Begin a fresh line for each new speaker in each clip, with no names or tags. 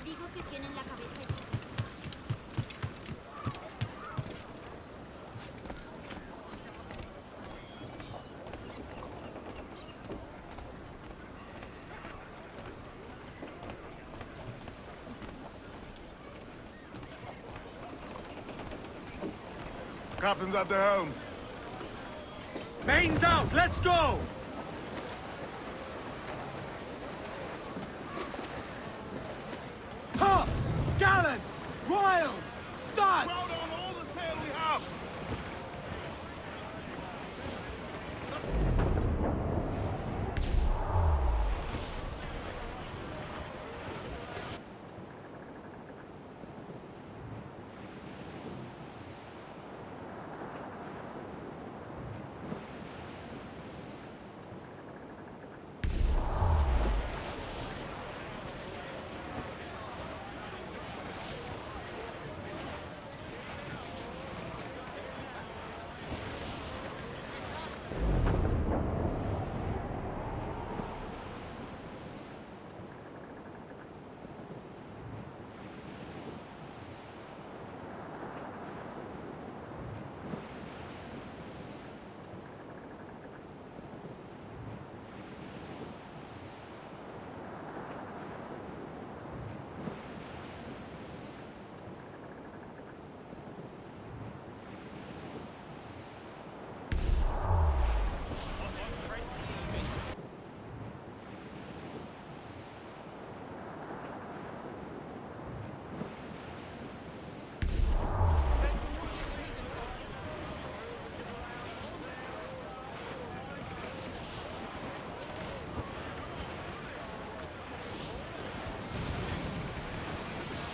digo que tienen la cabeza.
Captain's at the helm.
Mains out, let's go! Tops! Gallants! Royals! Studs!
Crowd on all the sail we have!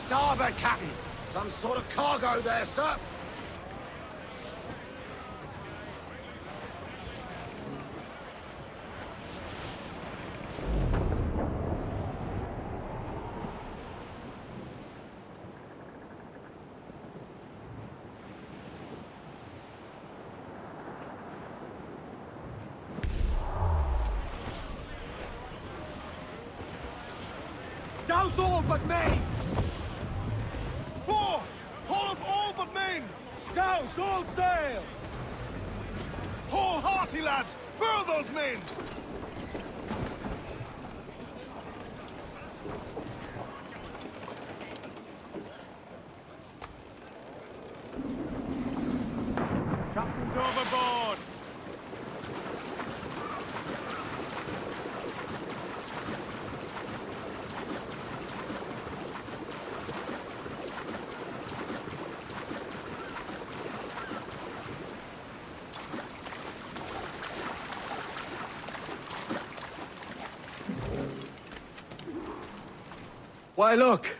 Starboard, Captain! Some sort of cargo there, sir!
Douse all but mains!
4! Haul up all but mains!
Douse all sail!
Haul hearty, lads! Furl those mains!
Captain's overboard!
Why, look!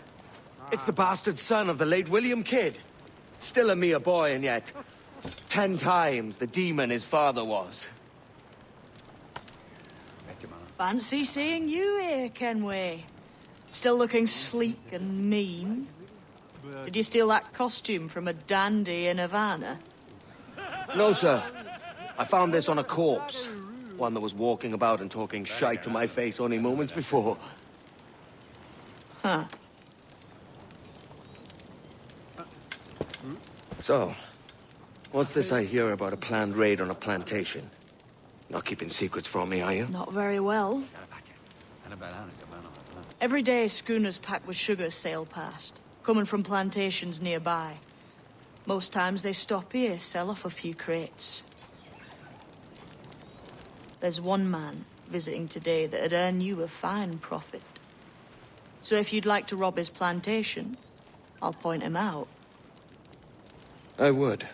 It's the bastard son of the late William Kidd. Still a mere boy, and yet 10 times the demon his father was.
Fancy seeing you here, Kenway. Still looking sleek and mean. Did you steal that costume from a dandy in Havana?
No, sir. I found this on a corpse. One that was walking about and talking shite to my face only moments before.
Huh.
So, what's this I hear about a planned raid on a plantation? Not keeping secrets from me, are you?
Not very well. Every day, schooners packed with sugar sail past, coming from plantations nearby. Most times they stop here, sell off a few crates. There's one man visiting today that'd earn you a fine profit. So if you'd like to rob his plantation, I'll point him out.
I would.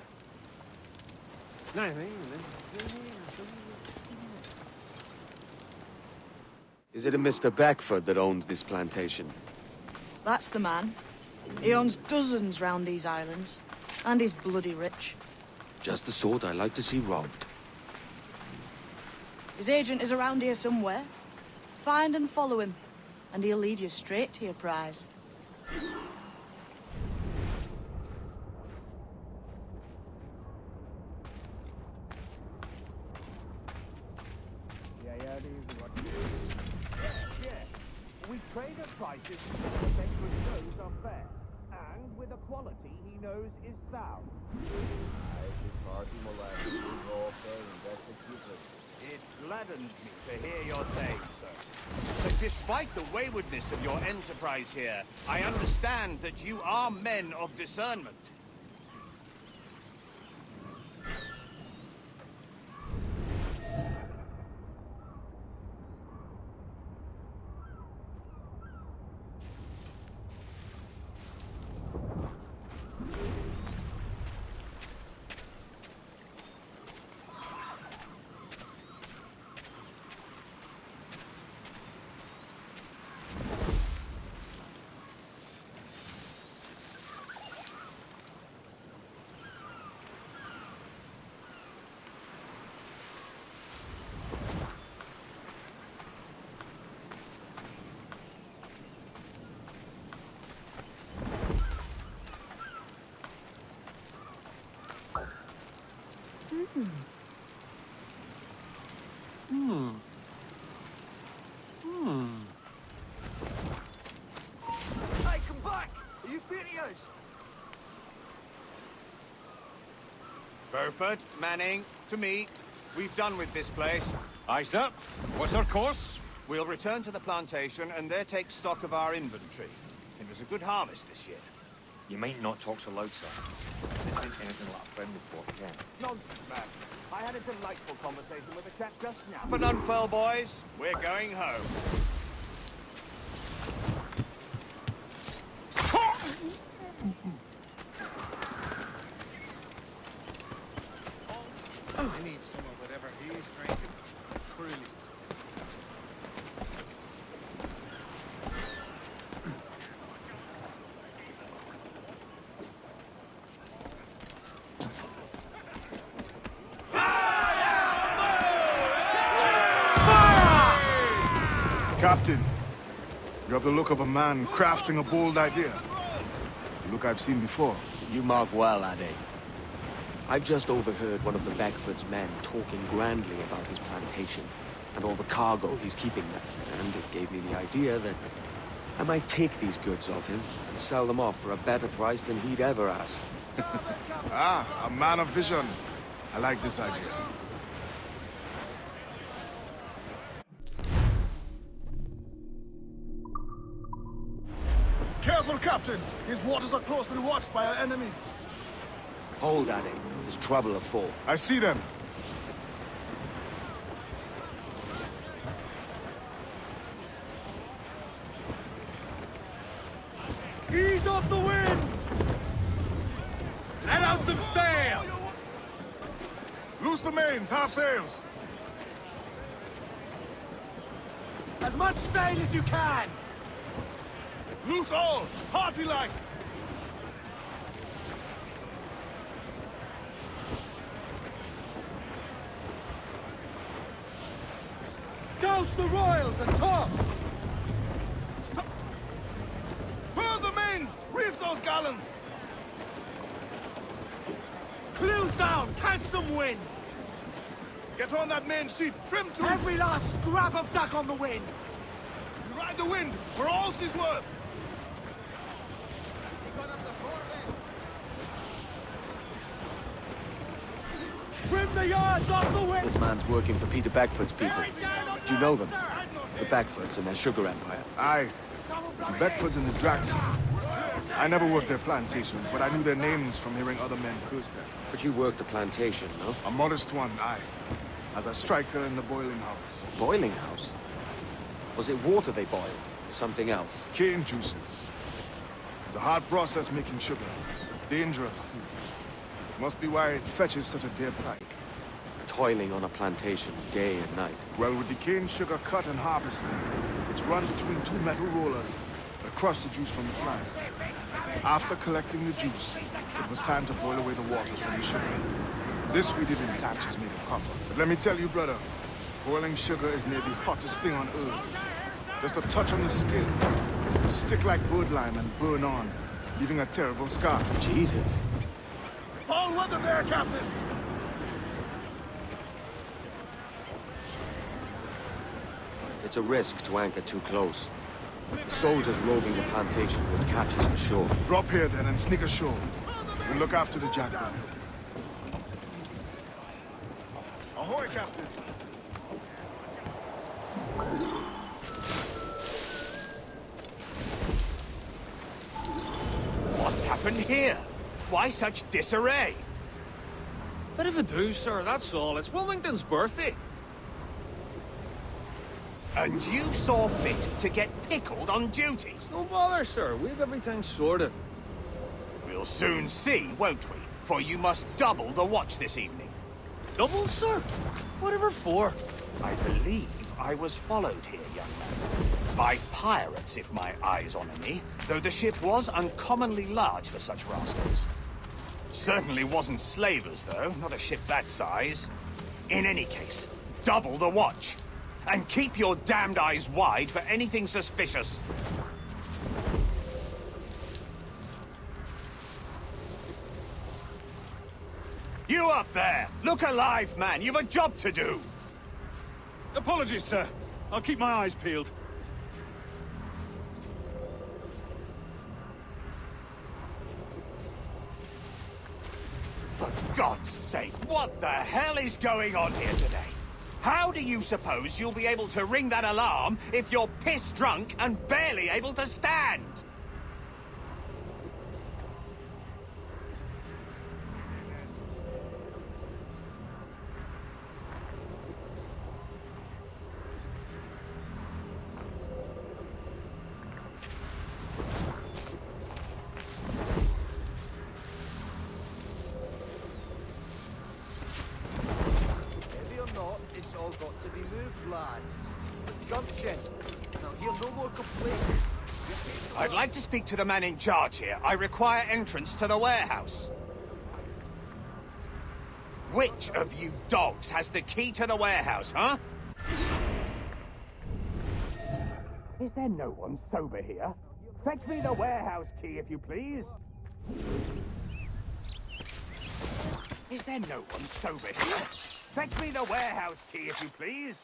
Is it a Mr. Beckford that owns this plantation?
That's the man. He owns dozens round these islands, and he's bloody rich.
Just the sort I like to see robbed.
His agent is around here somewhere. Find and follow him, and he'll lead you straight to your prize.
We traded
prices the Bedford knows are fair, and with a quality he knows is sound.
It gladdens me to hear your saying so. But despite the waywardness of your enterprise here, I understand that you are men of discernment.
Hey, come back! Are you furious?
Burford, Manning, to me. We've done with this place.
Aye, sir. What's our course?
We'll return to the plantation and there take stock of our inventory. It was a good harvest this year.
You might not talk so loud, sir. This ain't anything like a friendly port again.
Nonsense, man. I had a delightful conversation with a chap just now.
Up and unfurl, boys. We're going home.
I need some of whatever he's drinking. Truly.
Captain, you have the look of a man crafting a bold idea. The look I've seen before.
You mark well, Addy. I've just overheard one of the Beckford's men talking grandly about his plantation and all the cargo he's keeping there, and it gave me the idea that I might take these goods off him and sell them off for a better price than he'd ever ask.
Ah, a man of vision. I like this idea.
Careful, Captain! His waters are closely watched by our enemies.
Hold, Addy. There's trouble afoot.
I see them.
Ease off the wind! Let out some sail!
Loose the mains, half sails.
As much sail as you can!
Loose all! Party-like!
Douse the royals and tops!
Stop! Furl the mains! Reef those gallants!
Clews down! Catch some wind!
Get on that main sheet! Trim to
Every last scrap of duck on the wind!
Ride the wind for all she's worth!
Trim the yards off the wind!
This man's working for Peter Beckford's people. Do you know them? The Beckfords and their sugar empire.
Aye. The Beckfords and the Draxes. I never worked their plantations, but I knew their names from hearing other men curse them.
But you worked the plantation, no?
A modest one, aye. As a striker in the boiling house.
Boiling house? Was it water they boiled? Or something else?
Cane juices. It's a hard process making sugar. Dangerous, too. Must be why it fetches such a dear price.
Toiling on a plantation day and night.
Well, with the cane sugar cut and harvested, it's run between two metal rollers that crush the juice from the plant. After collecting the juice, it was time to boil away the waters from the sugar. This we did in tatches made of copper. But let me tell you, brother, boiling sugar is near the hottest thing on earth. Just a touch on the skin, it'll stick like birdlime and burn on, leaving a terrible scar.
Jesus.
Foul weather there, Captain!
It's a risk to anchor too close. Soldiers roving the plantation with catches for sure.
Drop here then and sneak ashore. We'll look after the jackal. Ahoy, Captain!
What's happened here? Why such disarray?
Bit of a do, sir, that's all. It's Wilmington's birthday.
And you saw fit to get pickled on duty?
No bother, sir. We've everything sorted.
We'll soon see, won't we? For you must double the watch this evening.
Double, sir? Whatever for?
I believe I was followed here, young man. By pirates, if my eyes honour me, though the ship was uncommonly large for such rascals. Certainly wasn't slavers, though, not a ship that size. In any case, double the watch. And keep your damned eyes wide for anything suspicious. You up there! Look alive, man! You've a job to do!
Apologies, sir. I'll keep my eyes peeled.
For God's sake, what the hell is going on here today? How do you suppose you'll be able to ring that alarm if you're pissed drunk and barely able to stand?
It's all got to be moved, lads. Junction. Now hear no more complaints.
I'd like to speak to the man in charge here. I require entrance to the warehouse. Which of you dogs has the key to the warehouse, huh? Is there no one sober here? Fetch me the warehouse key, if you please. Is there no one sober here? Fetch me the warehouse key, if you please.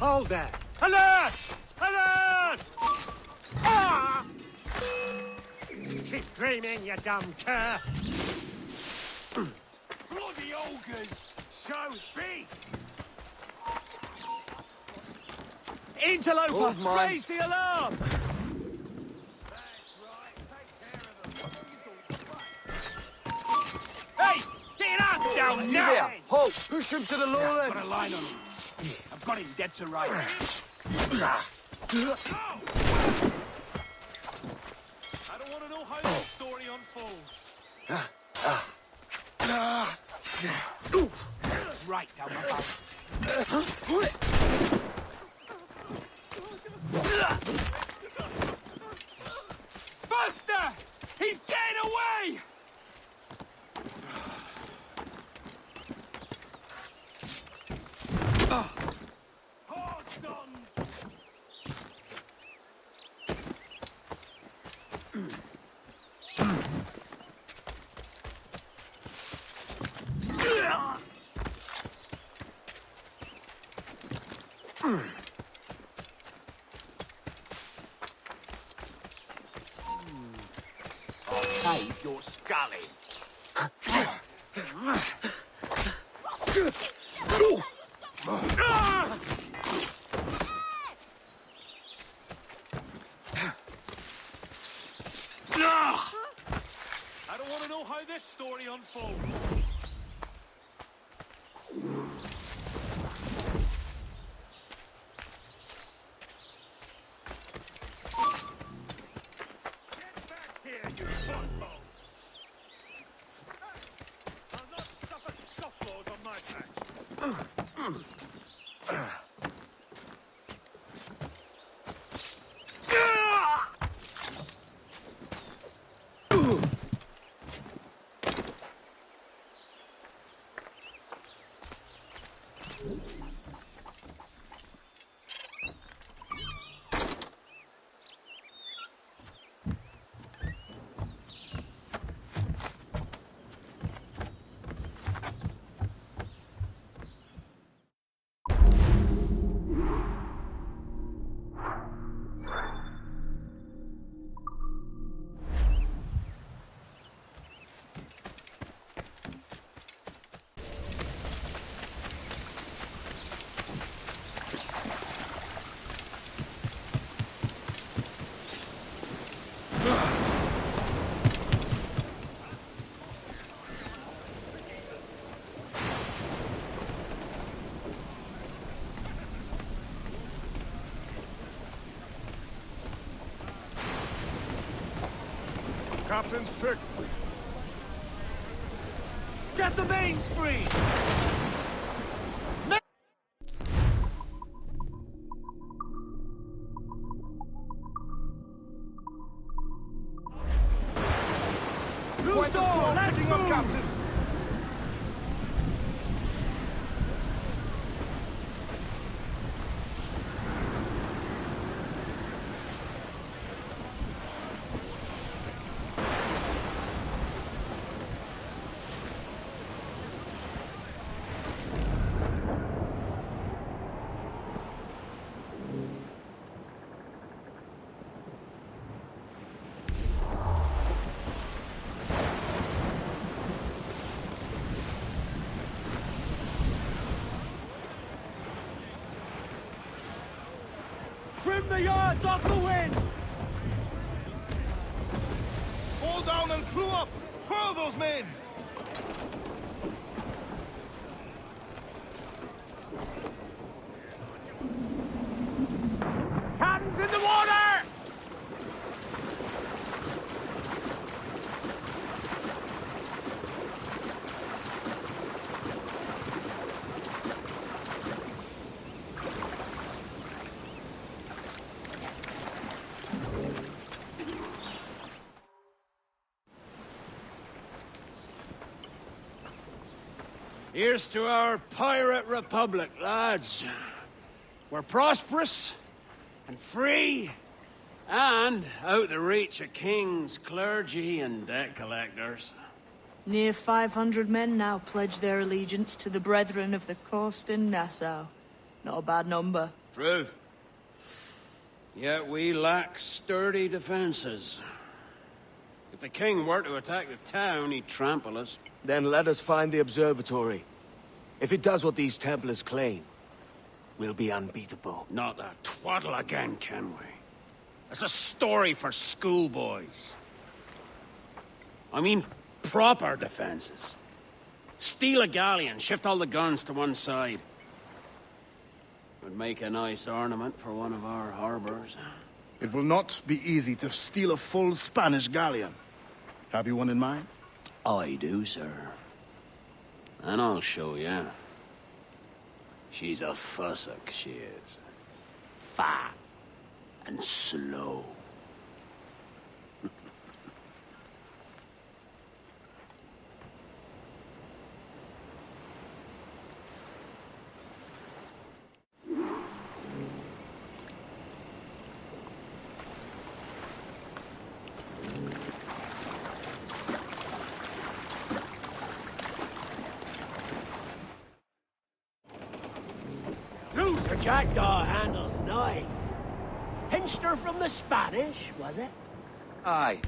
Hold there! Alert! Alert! Ah! Keep dreaming, you dumb cur! Bloody ogres! So big! Interloper!
Old man.
Raise the alarm! Hey! Get your ass down now!
There! Halt! Push him to the lower end!
Put a line on him. I've got him dead to rights.
I don't want to know how the story unfolds.
That's right down my back. Buster! He's getting away!
Horse on!
cave, you're scully.
I don't want to know how this story unfolds. Get back here, you butthole! I'll not suffer scofflaws on my back.
Captain's trick.
Get the mains free!
Quite a squall picking up, Captain.
Trim the yards off the wind!
Fall down and clew up! Furl those men!
Cannons in the water! Here's to our pirate republic, lads. We're prosperous and free and out the reach of kings, clergy, and debt collectors.
Near 500 men now pledge their allegiance to the Brethren of the Coast in Nassau. Not a bad number.
Truth. Yet we lack sturdy defenses. If the king were to attack the town, he'd trample us.
Then let us find the observatory. If it does what these Templars claim, we'll be unbeatable.
Not that twaddle again, can we? It's a story for schoolboys. I mean, proper defenses. Steal a galleon, shift all the guns to one side. Would make a nice ornament for one of our harbors.
It will not be easy to steal a full Spanish galleon. Have you one in mind?
I do, sir. And I'll show you. She's a fussock, she is. Fat and slow.
Her jackdaw handle's nice. Pinched her from the Spanish, was it?
Aye.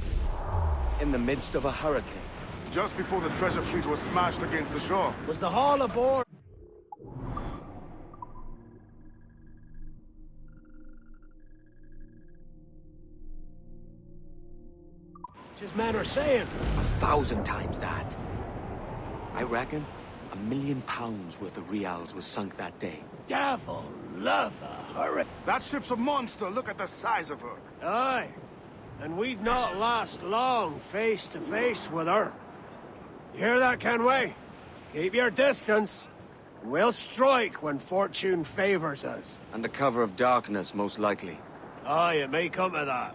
in the midst of a hurricane.
Just before the treasure fleet was smashed against the shore.
Was the haul aboard? His men are saying.
1,000 times that. I reckon £1 million worth of reals was sunk that day.
Devil love a hurricane.
That ship's a monster. Look at the size of her.
Aye, and we'd not last long face to face with her. You hear that, Kenway? Keep your distance. We'll strike when fortune favors us.
Under cover of darkness, most likely.
Aye, it may come to that.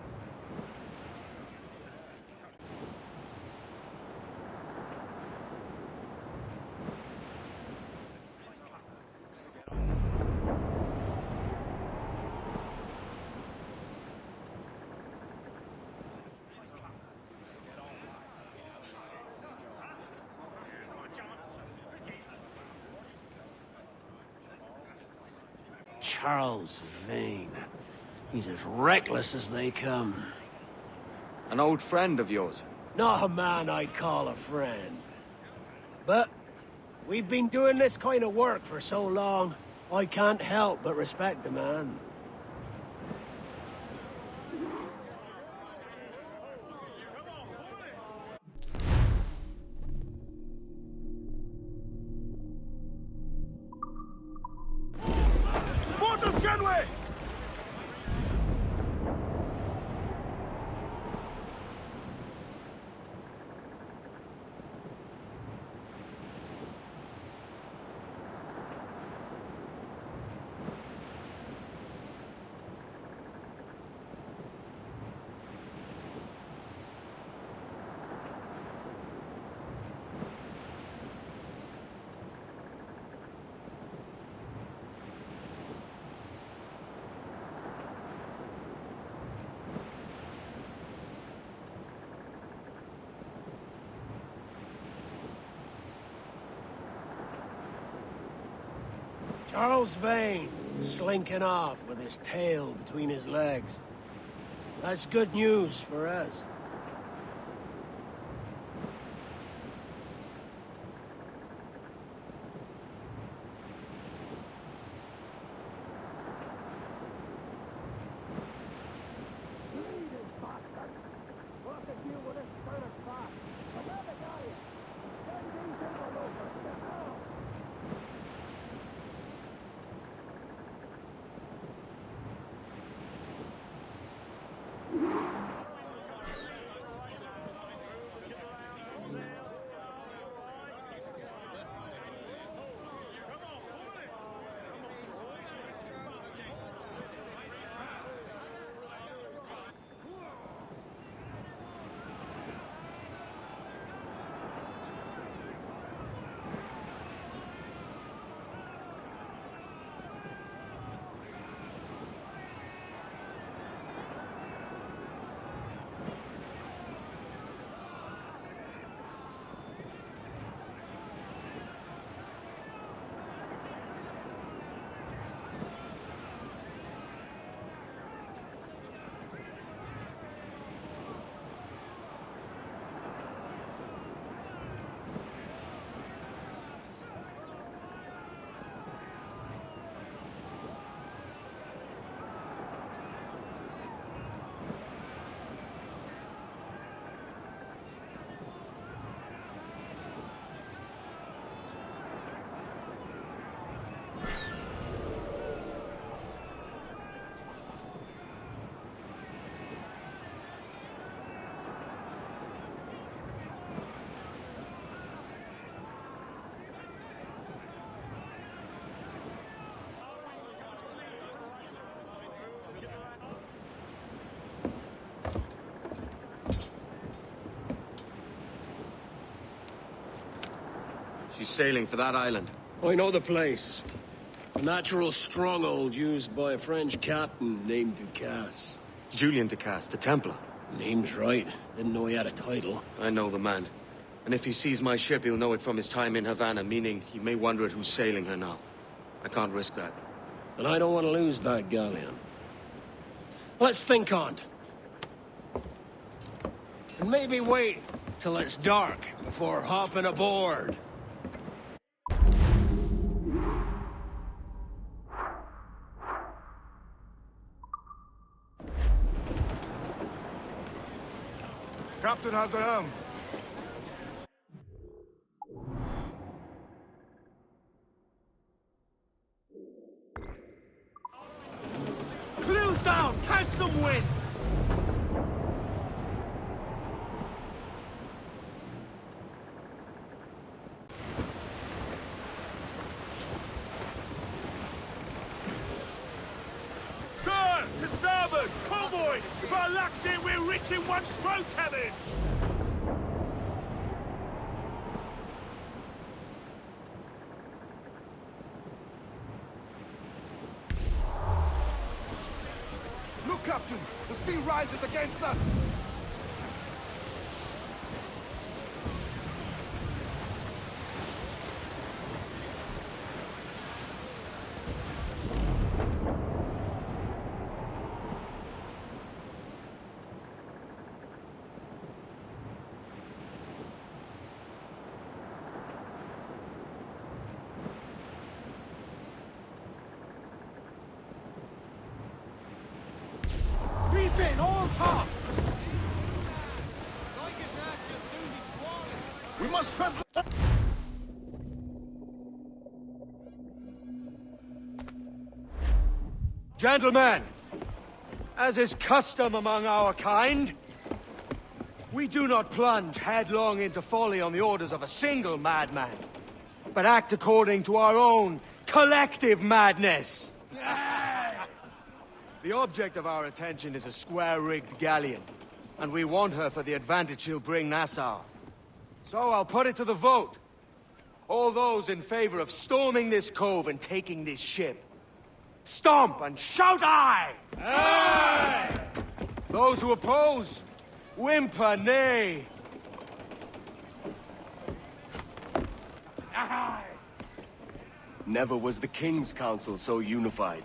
Charles Vane. He's as reckless as they come.
An old friend of yours?
Not a man I'd call a friend. But we've been doing this kind of work for so long, I can't help but respect the man.
Mortars, Kenway!
Charles Vane, slinking off with his tail between his legs. That's good news for us.
She's sailing for that island.
I know the place. A natural stronghold used by a French captain named Ducasse.
Julian Ducasse, the Templar.
Name's right. Didn't know he had a title.
I know the man. And if he sees my ship, he'll know it from his time in Havana, meaning he may wonder at who's sailing her now. I can't risk that.
And I don't want to lose that galleon. Let's think on it. And maybe wait till it's dark before hopping aboard.
Captain has the helm.
Clews down! Catch some wind!
Sir, to starboard! Convoy! If our luck's in, we're reaching one stroke, Kevin!
Look, Captain! The sea rises against us!
Reef in, all top!
We must tread the...
Gentlemen, as is custom among our kind, we do not plunge headlong into folly on the orders of a single madman, but act according to our own collective madness. The object of our attention is a square-rigged galleon, and we want her for the advantage she'll bring Nassau. So I'll put it to the vote. All those in favor of storming this cove and taking this ship, stomp and shout aye! Aye! Those who oppose, whimper nay. Aye! Never was the King's Council so unified.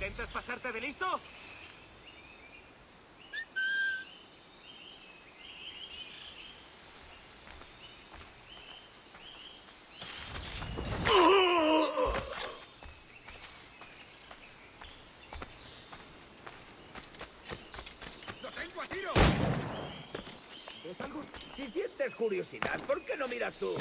¿Intentas pasarte de listo?
Si sientes curiosidad, ¿por qué no miras tú?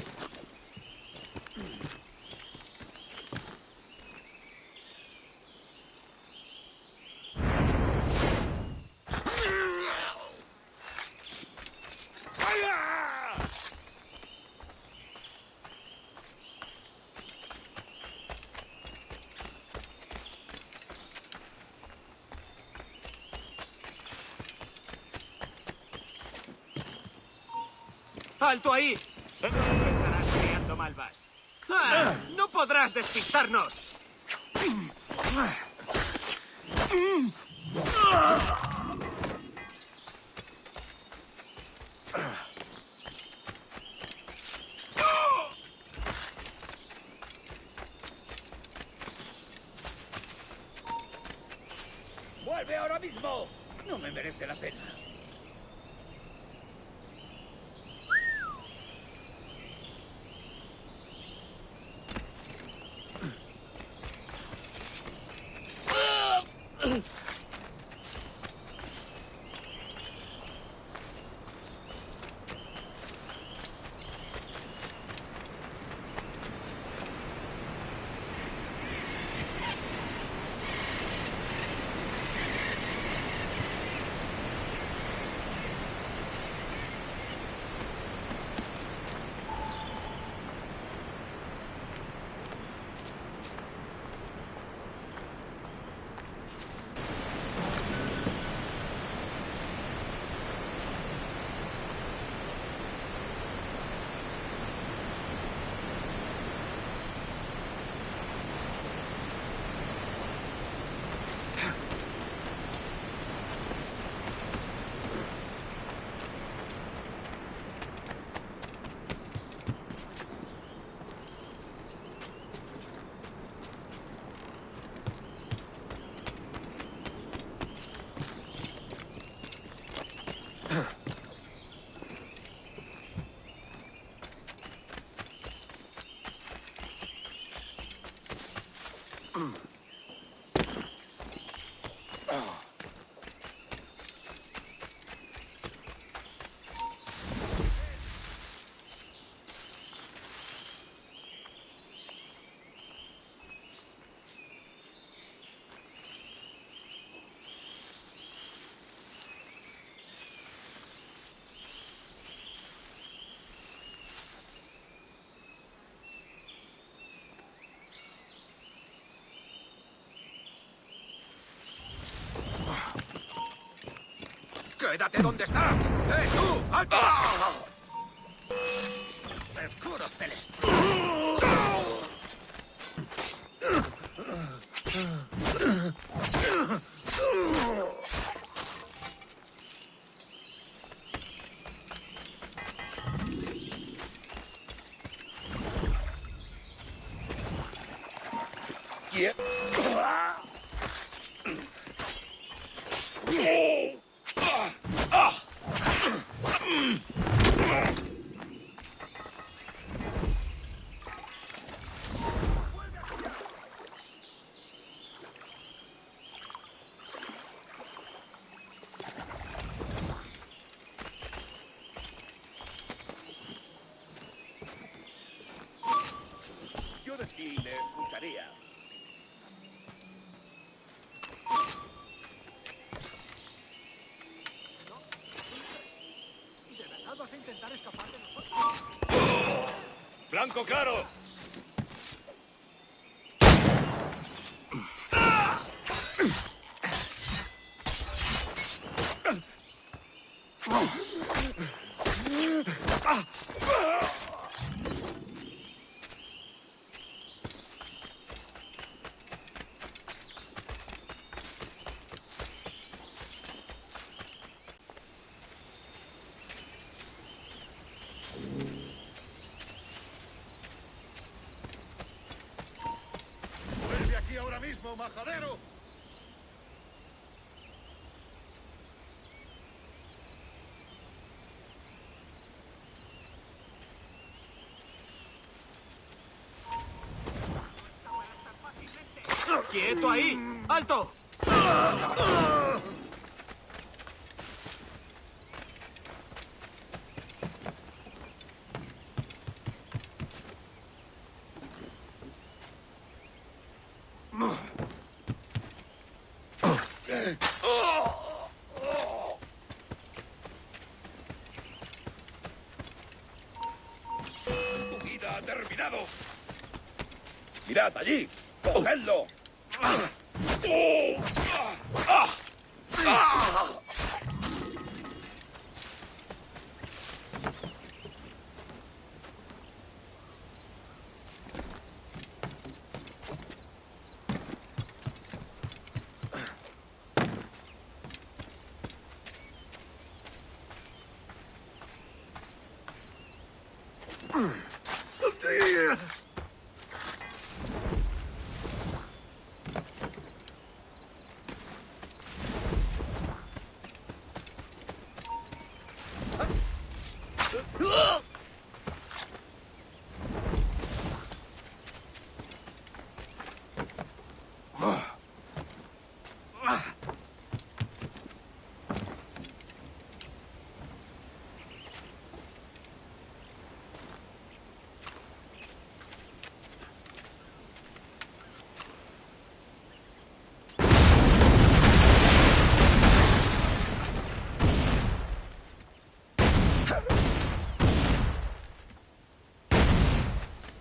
¡Alto ahí! Estarás creando malvas. ¡No podrás despistarnos!
¡Vuelve ahora mismo! No me merece la pena.
¡Quédate donde estás! tú! ¡Alto! ¡Mercurio celeste!
Yo de ti le escucharía.
¡Blanco claro! ¡Vuelve aquí ahora mismo, majadero!
¡Quieto ahí! ¡Alto!
cuidado! ¡Mirad allí! ¡Cogedlo!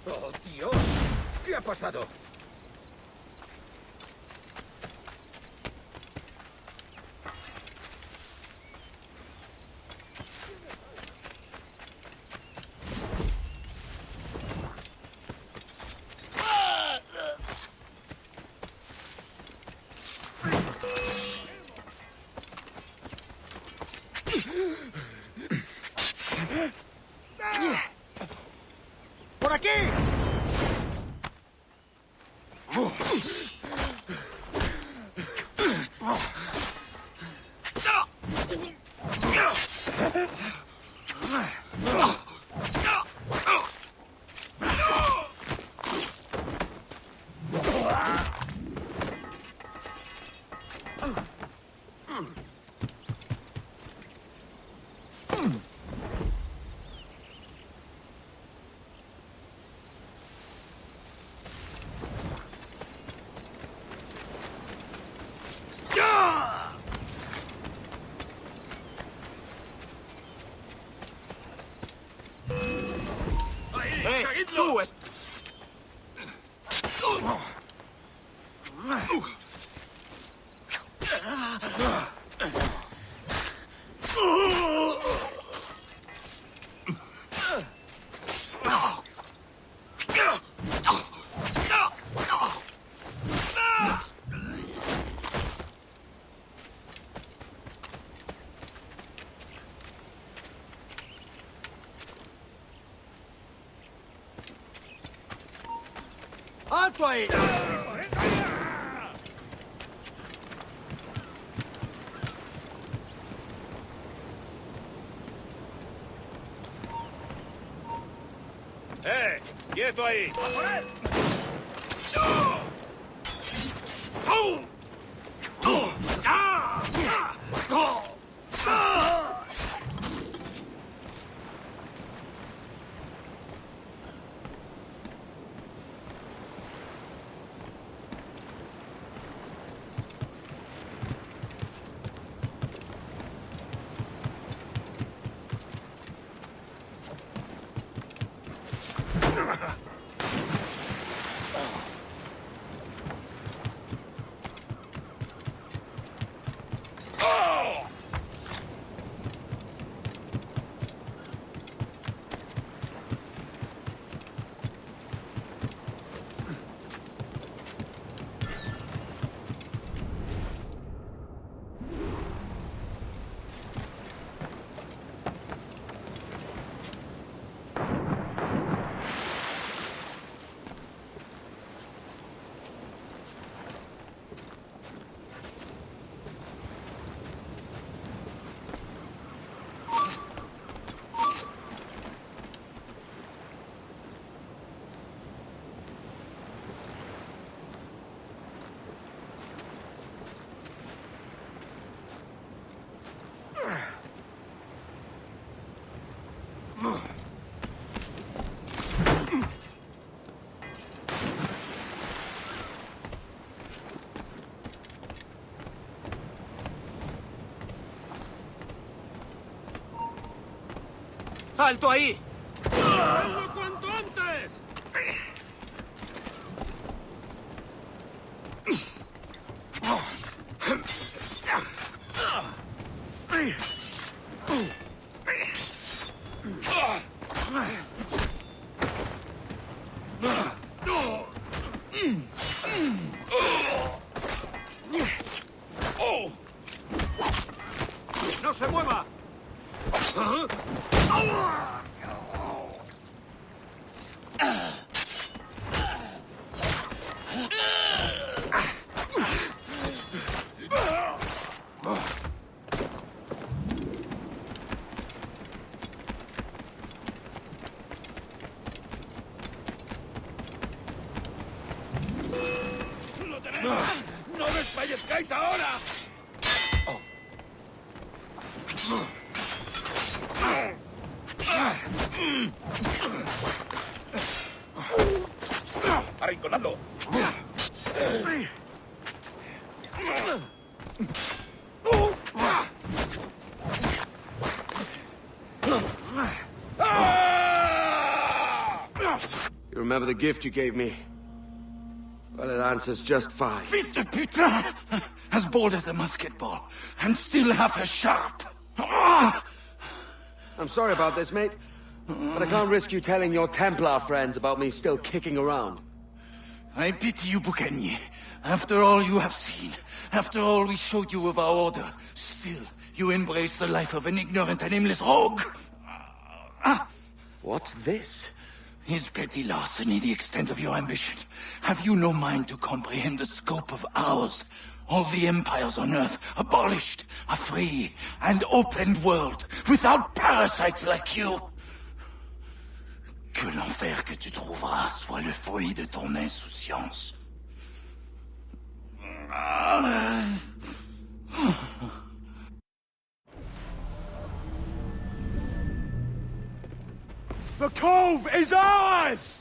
¡Oh, Dios! ¿Qué ha pasado?
¡Por aquí! ¡Tú es... ¡Alto ahí!
¡Quieto ahí!
¡Alto ahí!
¡Hazlo cuanto antes!
¡No se mueva!
¡Lo tenemos! ¡No desfallezcáis ahora! ¡Arrinconadlo!
You remember the gift you gave me? Well, it answers just fine.
Fils de putain! As bold as a musket ball, and still half as sharp.
I'm sorry about this, mate. But I can't risk you telling your Templar friends about me still kicking around.
I pity you, Boucanier. After all you have seen, after all we showed you of our order, still you embrace the life of an ignorant and aimless rogue.
What's this?
Is petty larceny the extent of your ambition? Have you no mind to comprehend the scope of ours? All the empires on Earth abolished, a free and open world, without parasites like you. Que l'enfer que tu trouveras soit le fruit de ton insouciance.
The cove is ours!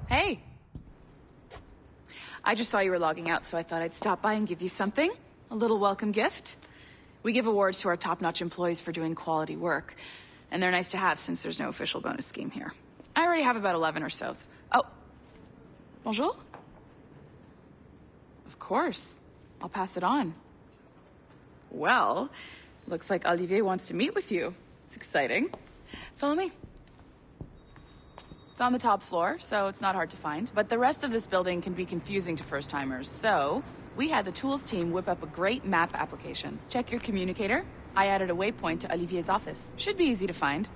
Hey. I just saw you were logging out, so I thought I'd stop by and give you something. A little welcome gift. We give awards to our top-notch employees for doing quality work, and they're nice to have since there's no official bonus scheme here. I already have about 11 or so. Oh. Bonjour? Of course. I'll pass it on. Well, looks like Olivier wants to meet with you. It's exciting. Follow me. It's on the top floor, so it's not hard to find. But the rest of this building can be confusing to first-timers, so we had the tools team whip up a great map application. Check your communicator. I added a waypoint to Olivier's office. Should be easy to find.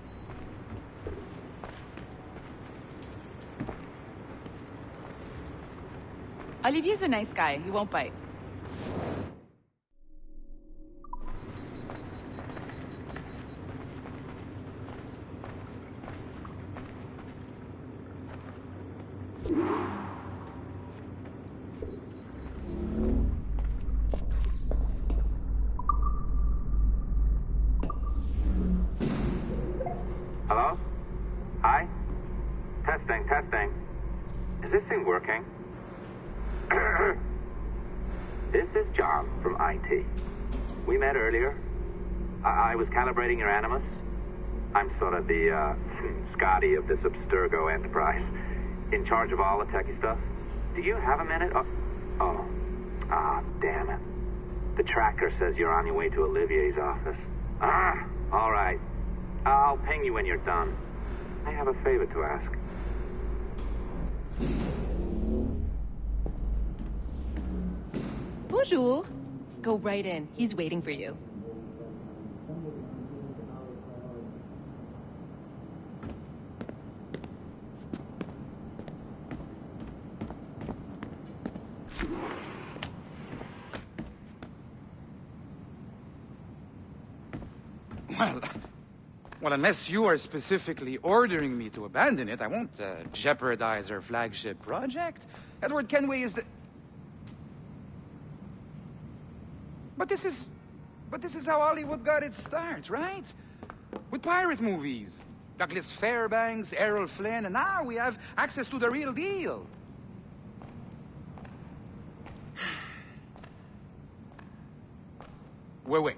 Olivier's a nice guy. He won't bite.
Hello? Hi? Testing, testing. Is this thing working? This is John from IT. We met earlier. I was calibrating your Animus. I'm sort of the, Scotty of this Abstergo enterprise. In charge of all the techie stuff. Do you have a minute? Damn it. The tracker says you're on your way to Olivier's office. All right. I'll ping you when you're done. I have a favor to ask.
Bonjour. Go right in. He's waiting for you.
Well, unless you are specifically ordering me to abandon it, I won't jeopardize our flagship project. Edward Kenway is the... But this is how Hollywood got its start, right? With pirate movies. Douglas Fairbanks, Errol Flynn, and now we have access to the real deal. Wait.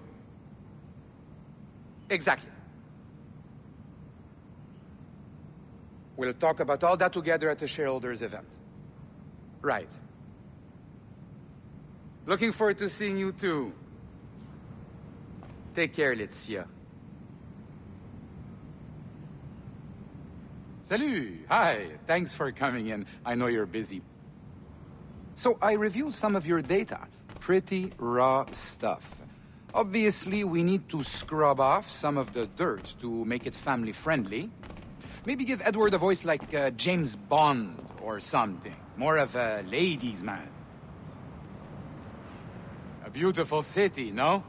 Exactly. We'll talk about all that together at the shareholders event. Right. Looking forward to seeing you too. Take care, Laetitia. Salut! Hi! Thanks for coming in. I know you're busy. So I reviewed some of your data. Pretty raw stuff. Obviously, we need to scrub off some of the dirt to make it family-friendly. Maybe give Edward a voice like James Bond or something. More of a ladies' man. A beautiful city, no?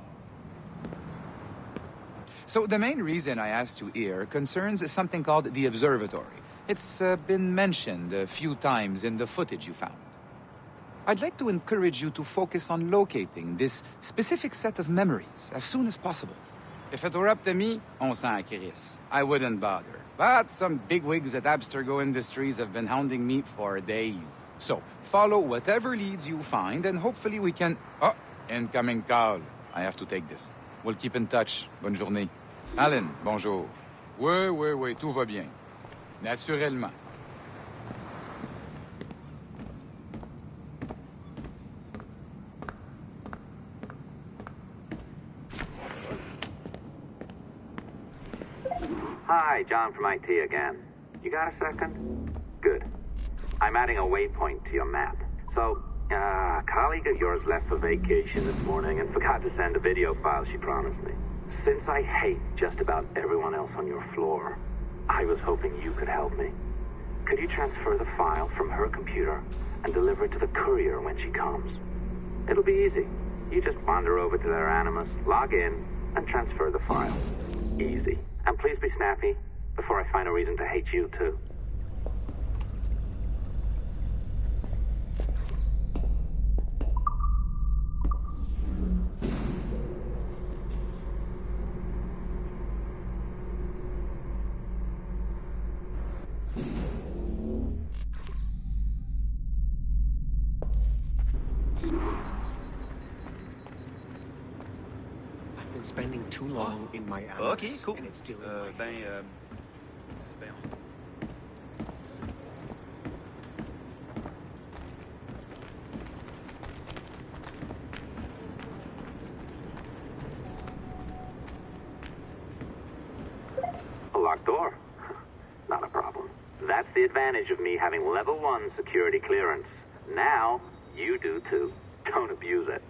So the main reason I asked you here concerns something called the observatory. It's been mentioned a few times in the footage you found. I'd like to encourage you to focus on locating this specific set of memories as soon as possible. If it were up to me, on s'en crisse. I wouldn't bother. But some bigwigs at Abstergo Industries have been hounding me for days. So, follow whatever leads you find and hopefully we can... Oh, incoming call. I have to take this. We'll keep in touch. Bonne journée. Alan, bonjour. Oui, tout va bien. Naturellement.
Hi, John from IT again. You got a second? Good. I'm adding a waypoint to your map. So, a colleague of yours left for vacation this morning and forgot to send a video file she promised me. Since I hate just about everyone else on your floor, I was hoping you could help me. Could you transfer the file from her computer and deliver it to the courier when she comes? It'll be easy. You just wander over to their Animus, log in, and transfer the file. Easy. And please be snappy before I find a reason to hate you, too.
I've been spending too long in my Animus,
Ok, cool.
and it's doing my head.
A locked door? Not a problem. That's the advantage of me having level 1 security clearance. Now, you do too. Don't abuse it.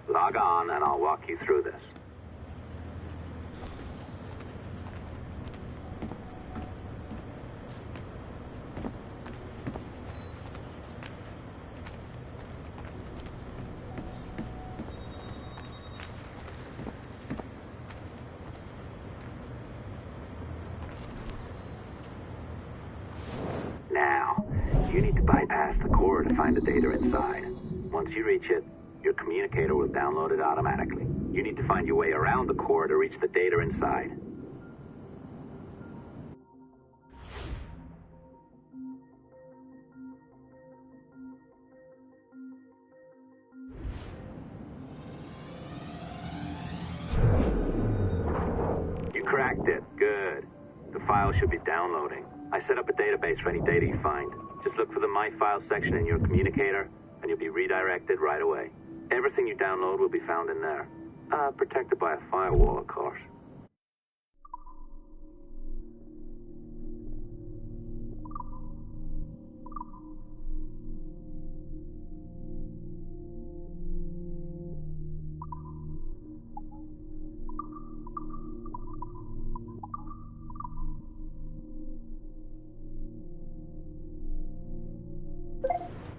Log on and I'll walk you through this. Now, you need to bypass the core to find the data inside. Once you reach it, your communicator will download it automatically. You need to find your way around the core to reach the data inside. You cracked it. Good. The file should be downloading. I set up a database for any data you find. Just look for the My Files section in your communicator, and you'll be redirected right away. Everything you download will be found in there. Protected by a firewall, of course.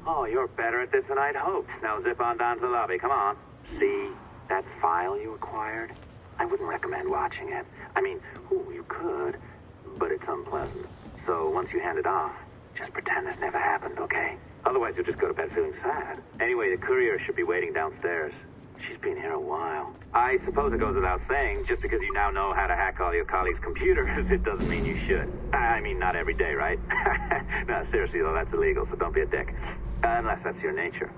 Oh, you're better at this than I'd hoped. Now zip on down to the lobby. Come on. See that file you acquired? I wouldn't recommend watching it. I mean, you could, but it's unpleasant. So once you hand it off, just pretend it never happened, okay? Otherwise, you'll just go to bed feeling sad. Anyway, the courier should be waiting downstairs. She's been here a while. I suppose it goes without saying, just because you now know how to hack all your colleagues' computers, it doesn't mean you should. I mean, not every day, right? No, seriously, though, that's illegal, so don't be a dick. Unless that's your nature.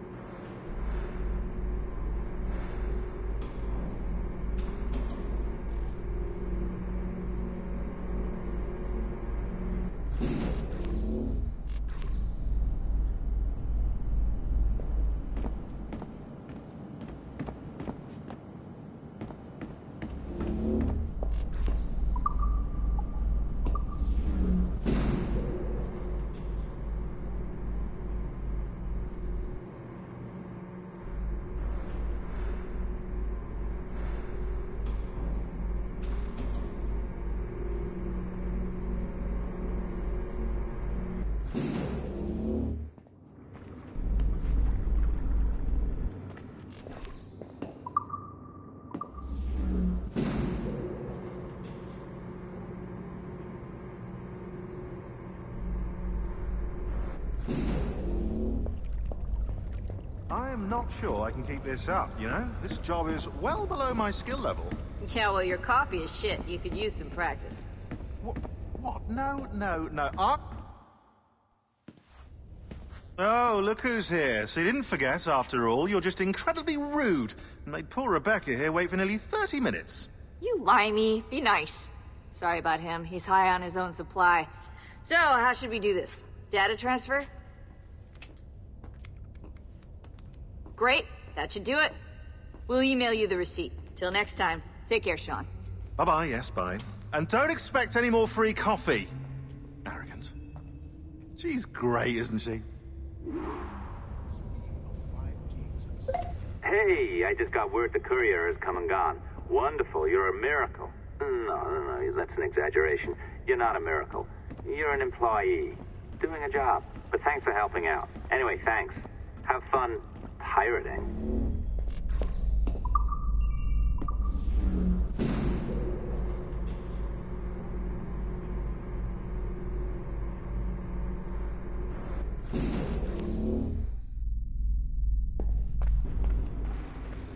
I'm not sure I can keep this up, you know? This job is well below my skill level.
Yeah, well, your coffee is shit. You could use some practice.
What? No. Oh, look who's here. So you didn't forget, after all. You're just incredibly rude and made poor Rebecca here wait for nearly 30 minutes.
You limey. Be nice. Sorry about him. He's high on his own supply. So, how should we do this? Data transfer? Great. That should do it. We'll email you the receipt. Till next time. Take care, Sean.
Bye-bye, yes, bye. And don't expect any more free coffee. Arrogant. She's great, isn't she?
Hey, I just got word the courier has come and gone. Wonderful, you're a miracle. No, that's an exaggeration. You're not a miracle. You're an employee, doing a job. But thanks for helping out. Anyway, thanks. Have fun pirating.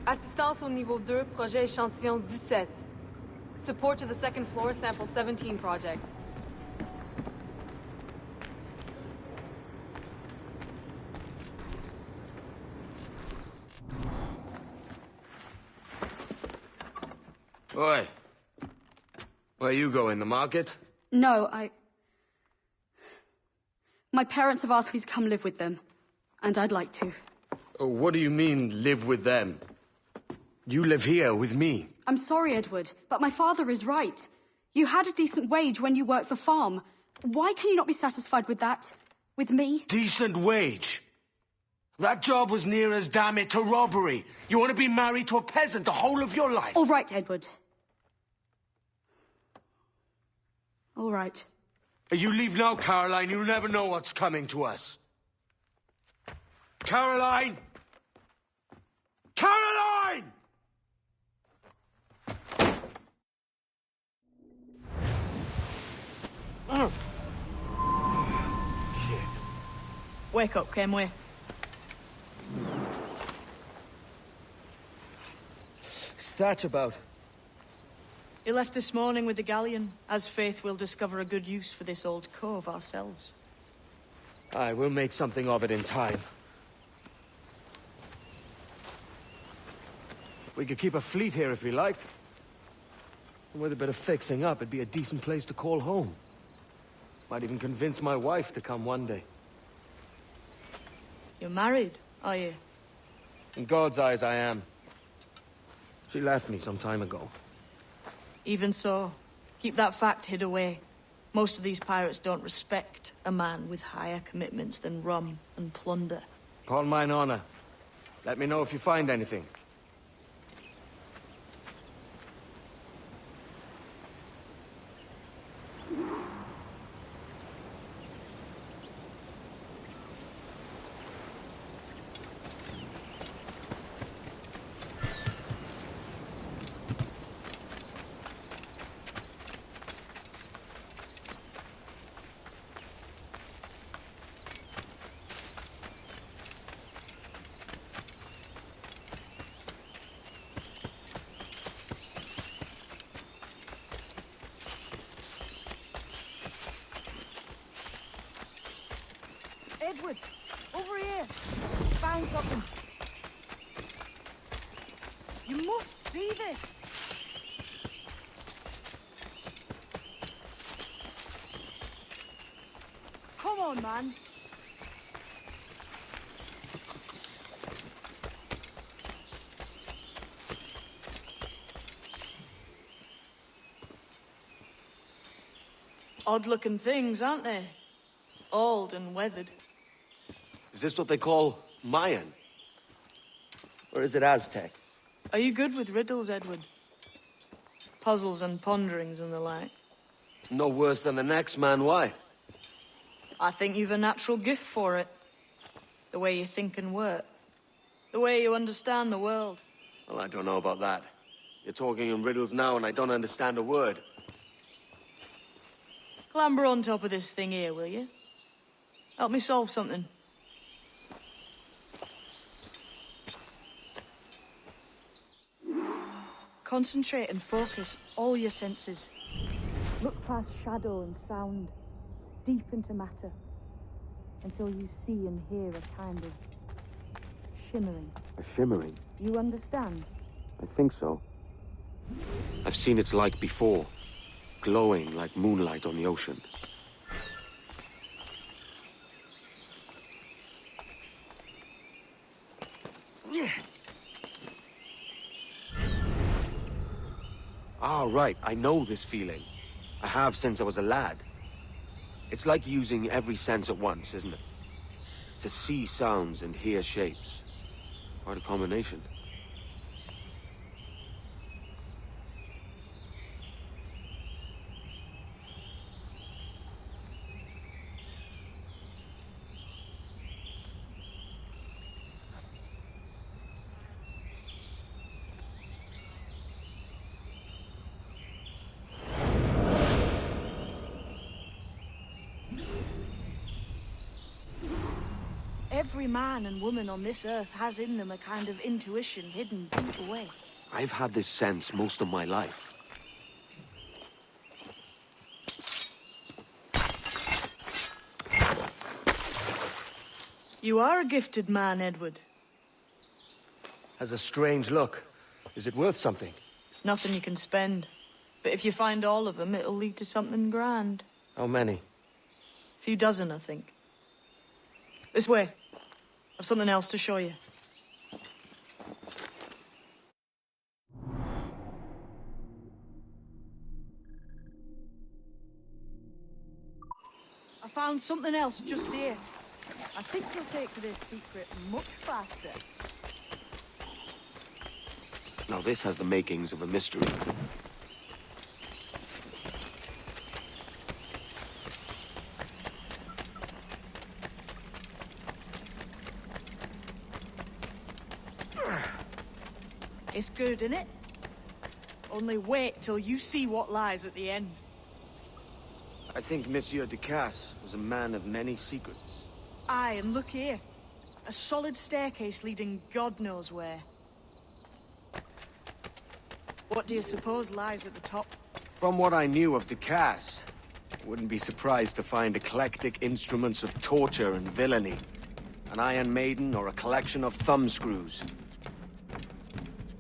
Assistance au niveau 2, projet échantillon 17. Support to the second floor, sample 17 project.
Oi. Where you going, the market?
No, My parents have asked me to come live with them. And I'd like to.
Oh, what do you mean, live with them? You live here with me.
I'm sorry, Edward, but my father is right. You had a decent wage when you worked the farm. Why can you not be satisfied with that? With me?
Decent wage? That job was near as, damn it, to robbery. You want to be married to a peasant the whole of your life?
All right, Edward. All right.
You leave now, Caroline. You'll never know what's coming to us. Caroline! Caroline!
Oh. Shit. Wake up, Kenway.
What's that about?
He left this morning with the galleon. As faith, we'll discover a good use for this old cove ourselves.
Aye, we'll make something of it in time. We could keep a fleet here if we liked. And with a bit of fixing up, it'd be a decent place to call home. Might even convince my wife to come one day.
You're married, are you?
In God's eyes, I am. She left me some time ago.
Even so, keep that fact hid away. Most of these pirates don't respect a man with higher commitments than rum and plunder.
Upon mine honor. Let me know if you find anything.
Edward, over here. Found something. You must see this. Come on, man.
Odd-looking things, aren't they? Old and weathered.
Is this what they call Mayan? Or is it Aztec?
Are you good with riddles, Edward? Puzzles and ponderings and the like?
No worse than the next man, why?
I think you've a natural gift for it. The way you think and work. The way you understand the world.
Well, I don't know about that. You're talking in riddles now and I don't understand a word.
Clamber on top of this thing here, will you? Help me solve something. Concentrate and focus all your senses. Look past shadow and sound, deep into matter, until you see and hear a kind of shimmering.
A shimmering?
You understand?
I think so. I've seen its like before, glowing like moonlight on the ocean. Ah, right. I know this feeling. I have since I was a lad. It's like using every sense at once, isn't it? To see sounds and hear shapes. Quite a combination.
Every man and woman on this earth has in them a kind of intuition hidden deep away.
I've had this sense most of my life.
You are a gifted man, Edward.
Has a strange look. Is it worth something?
Nothing you can spend. But if you find all of them, it'll lead to something grand.
How many?
A few dozen, I think. This way. I've something else to show you. I found something else just here. I think you'll take to this secret much faster.
Now this has the makings of a mystery.
It's good, innit? Only wait till you see what lies at the end.
I think Monsieur Ducasse was a man of many secrets.
Aye, and look here. A solid staircase leading God knows where. What do you suppose lies at the top?
From what I knew of Ducasse, I wouldn't be surprised to find eclectic instruments of torture and villainy. An Iron Maiden or a collection of thumbscrews.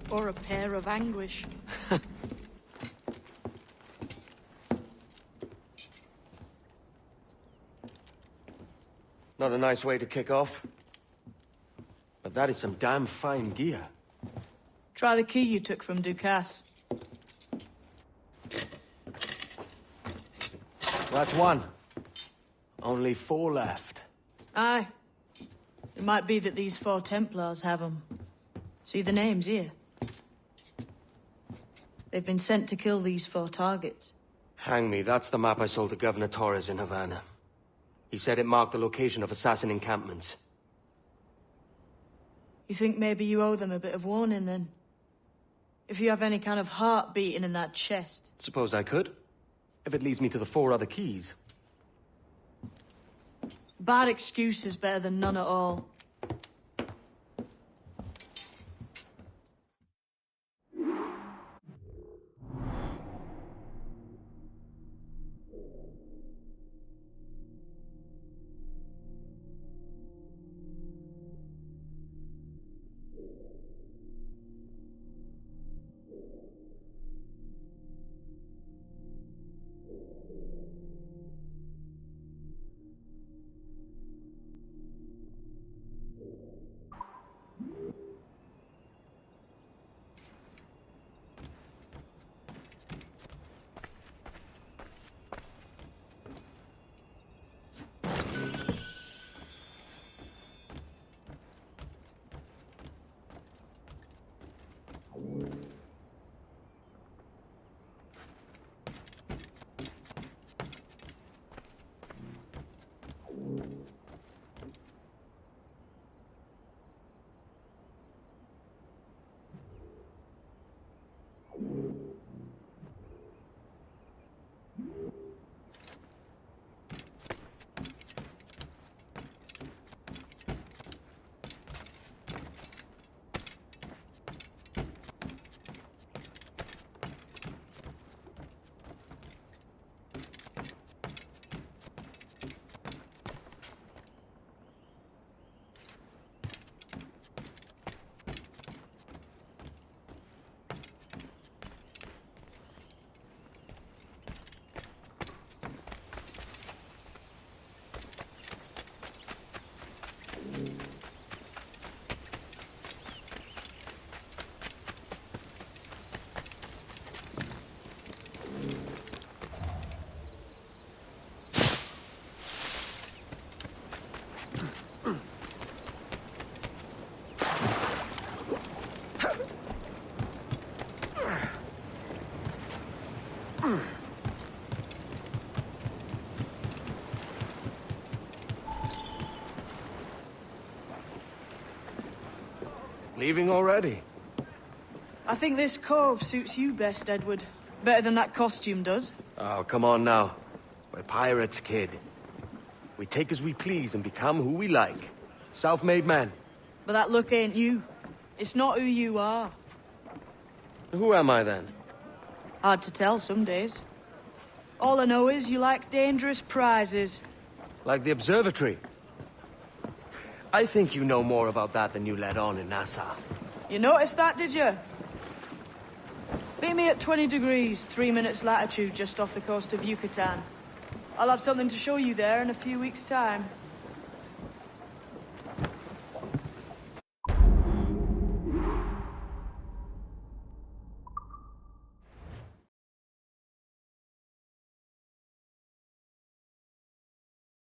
Or a pair of anguish.
Not a nice way to kick off. But that is some damn fine gear.
Try the key you took from Ducasse.
That's one. Only 4 left.
Aye. It might be that these 4 Templars have them. See the names here? They've been sent to kill these 4 targets.
Hang me, that's the map I sold to Governor Torres in Havana. He said it marked the location of assassin encampments.
You think maybe you owe them a bit of warning, then? If you have any kind of heart beating in that chest.
Suppose I could. If it leads me to the 4 other keys.
Bad excuse is better than none at all.
leaving already?
I think this cove suits you best, Edward. Better than that costume does.
Oh, come on now. We're pirates, kid. We take as we please and become who we like. Self-made men.
But that look ain't you. It's not who you are.
Who am I, then?
Hard to tell some days. All I know is you like dangerous prizes.
Like the observatory. I think you know more about that than you let on in Nassau.
You noticed that, did you? Meet me at 20 degrees, 3 minutes latitude just off the coast of Yucatan. I'll have something to show you there in a few weeks' time.